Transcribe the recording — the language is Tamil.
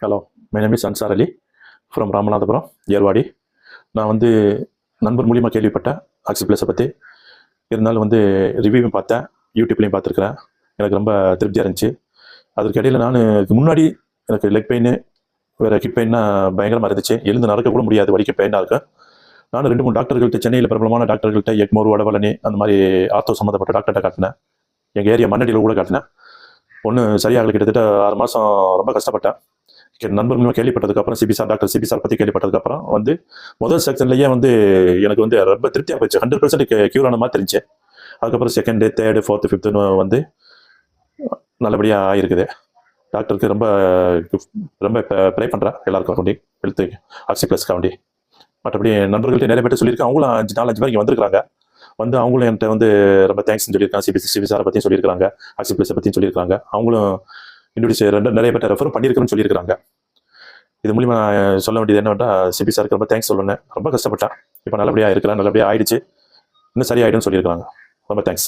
Hello, my name is Ansar Ali from Ramanathapuram, Ervadi. நான் வந்து நண்பர் மூலியமாக கேள்விப்பட்டேன் ஆக்சி ப்ளஸை பற்றி. இருந்தாலும் வந்து ரிவ்யூவும் பார்த்தேன், யூடியூப்லேயும் பார்த்துருக்குறேன். எனக்கு ரொம்ப திருப்தியாக இருந்துச்சு. அதற்கு இடையில் நான் இதுக்கு முன்னாடி எனக்கு லெக் பெயின், வேறு ஹிப் பெயின்னா பயங்கரமாக இருந்துச்சு. எழுந்து நடக்க கூட முடியாது, வலிக்க பெயினாக இருக்கும். நானும் 2-3 டாக்டர்கள்ட்ட, சென்னையில் பிரபலமான டாக்டர்கள்ட்ட, எக்மோர், வடபழனி அந்த மாதிரி ஆர்த்தோ சம்மந்தப்பட்ட டாக்டர்கிட்ட காட்டினேன். எங்கள் ஏரியா மண்ணடியில் கூட காட்டினேன். ஒன்றும் சரியாகல. கிட்டத்தட்ட 6 மாதம் ரொம்ப கஷ்டப்பட்டேன். நண்பர் மூலமாக கேள்விப்பட்டதுக்கப்புறம் டாக்டர் சிபிசார் பற்றி கேள்விப்பட்டதுக்கப்புறம் வந்து முதல் செக்ஷன்லேயே வந்து எனக்கு வந்து ரொம்ப திருப்தியாக போச்சு. 100% க்யூர் ஆன மாதிரி தெரிஞ்சு. அதுக்கப்புறம் செகண்டு, தேர்டு, ஃபோர்த்து, ஃபிஃப்த்துன்னு வந்து நல்லபடியாக ஆகிருக்குது. டாக்டருக்கு ரொம்ப ரொம்ப ப்ரே பண்ணுறேன் எல்லாருக்கும் வேண்டி, ஹெல்த்து ஆக்சி ப்ளஸ்க்காக. மற்றபடி நண்பர்கள்ட்ட நிறைய பேர் சொல்லியிருக்கேன். அவங்களும் 4-5 பேர் இங்கே வந்திருக்காங்க. வந்து அவங்களும் என்கிட்ட வந்து ரொம்ப தேங்க்ஸ்ன்னு சொல்லியிருக்காங்க. சிபிசாரை பற்றியும் சொல்லியிருக்காங்க, ஆக்சி ப்ளஸை பற்றியும் சொல்லியிருக்காங்க. அவங்களும் இன்ட்ரடியூஸ் நிறைய பேர் ரெஃபரும் பண்ணியிருக்கிறேன்னு சொல்லியிருக்காங்க. இது மூலிமா நான் சொல்ல வேண்டியது என்னவென்றா, சிபிசாருக்கு ரொம்ப தேங்க்ஸ் சொல்லணும். ரொம்ப கஷ்டப்பட்டேன். இப்போ நல்லபடியாக இருக்கிறேன், நல்லபடியாக ஆயிடுச்சு. இன்னும் சரியாயிடும்னு சொல்லியிருக்காங்க. ரொம்ப தேங்க்ஸ்.